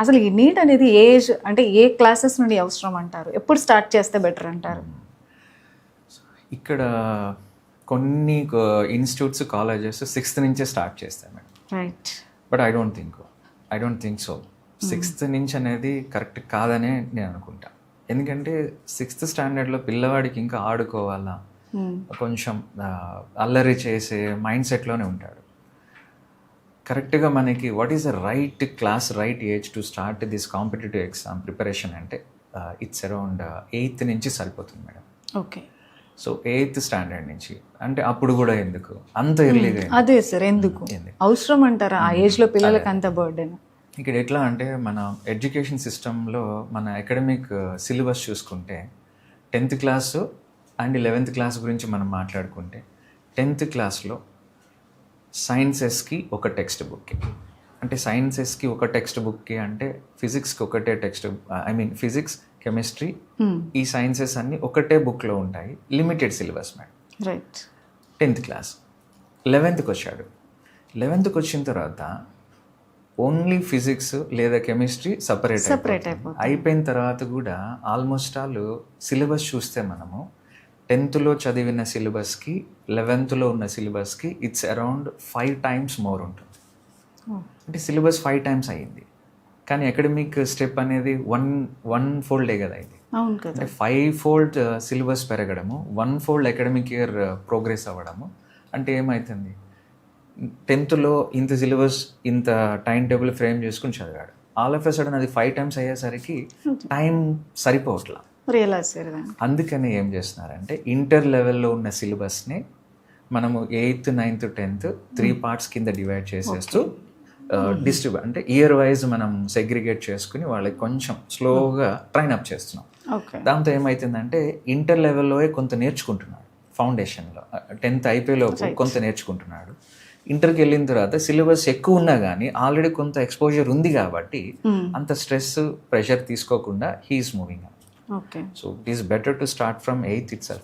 అసలు ఈ నీట్ అనేది ఏజ్ అంటే ఏ క్లాసెస్ నుండి అవసరం అంటారు, ఎప్పుడు స్టార్ట్ చేస్తే బెటర్ అంటారు? ఇక్కడ కొన్ని ఇన్స్టిట్యూట్స్ కాలేజెస్ 6th నుంచే స్టార్ట్ చేస్తాయి madam. Right. But I don't think so 6th నుంచి అనేది కరెక్ట్ కాదనే నేను అనుకుంటా. ఎందుకంటే 6th స్టాండర్డ్లో పిల్లవాడికి ఇంకా ఆడుకోవాలా, కొంచెం అల్లరి చేసే మైండ్ సెట్లోనే ఉంటాడు. కరెక్ట్గా మనకి what is the right class, right age to start this competitive exam preparation అంటే ఇట్స్ అరౌండ్ 8th నుంచి సరిపోతుంది madam. Okay. So 8th standard నుంచి అంటే అప్పుడు కూడా ఎందుకు అంత ఎర్లీగా? అదే సార్, ఎందుకు అవసరం అంటారా ఆ ఏజ్లో పిల్లలకి అంత బర్డెన్? ఇక్కడ ఎట్లా అంటే మన ఎడ్యుకేషన్ సిస్టంలో మన అకాడమిక్ సిలబస్ చూసుకుంటే 10th class and 11th class గురించి మనం మాట్లాడుకుంటే 10th క్లాస్లో సైన్సెస్కి ఒక టెక్స్ట్ బుక్కి, అంటే సైన్సెస్కి ఒక టెక్స్ట్ బుక్కి అంటే ఫిజిక్స్కి ఒకటే టెక్స్ట్, ఫిజిక్స్, కెమిస్ట్రీ, ఈ సైన్సెస్ అన్నీ ఒకటే బుక్లో ఉంటాయి, limited syllabus madam. Right. 10th class. 11th వచ్చాడు. 11th వచ్చిన తర్వాత ఓన్లీ ఫిజిక్స్ లేదా కెమిస్ట్రీ సపరేట్ అయిపోయిన తర్వాత కూడా ఆల్మోస్ట్ ఆల్ సిలబస్ చూస్తే మనము 10th చదివిన సిలబస్కి 11th ఉన్న సిలబస్కి ఇట్స్ అరౌండ్ 5 times మోర్ ఉంటుంది. అంటే సిలబస్ 5 times అయ్యింది, కానీ అకాడమిక్ స్టెప్ అనేది వన్ ఫోల్డే కదా ఇది. అంటే 5-fold సిలబస్ పెరగడము, 1-fold అకాడమిక్ ఇయర్ ప్రోగ్రెస్ అవ్వడము. అంటే ఏమవుతుంది, 10th ఇంత సిలబస్ ఇంత టైం టేబుల్ ఫ్రేమ్ చేసుకుని చదివాడు, ఆల్ ఆఫ్ ఎ సడన్ అది 5 times అయ్యేసరికి టైం సరిపోవట్లా. అందుకని ఏం చేస్తున్నారంటే ఇంటర్ లెవెల్లో ఉన్న సిలబస్ని మనము 8th, 9th, 10th 3 parts కింద డివైడ్ చేసేస్తూ డిస్ట్రిబ్యూట్ అంటే ఇయర్ వైజ్ మనం సెగ్రిగేట్ చేసుకుని వాళ్ళకి కొంచెం స్లోగా ట్రైన్ అప్ చేస్తున్నాం. దాంతో ఏమవుతుందంటే ఇంటర్ లెవెల్లో కొంత నేర్చుకుంటున్నాడు, ఫౌండేషన్లో 10th అయిపోయేలోపు కొంత నేర్చుకుంటున్నాడు. ఇంటర్కి వెళ్ళిన తర్వాత సిలబస్ ఎక్కువ ఉన్నా కానీ ఆల్రెడీ కొంత ఎక్స్పోజర్ ఉంది కాబట్టి అంత స్ట్రెస్, ప్రెషర్ తీసుకోకుండా he is moving. Okay. So it is better to start from 8th itself.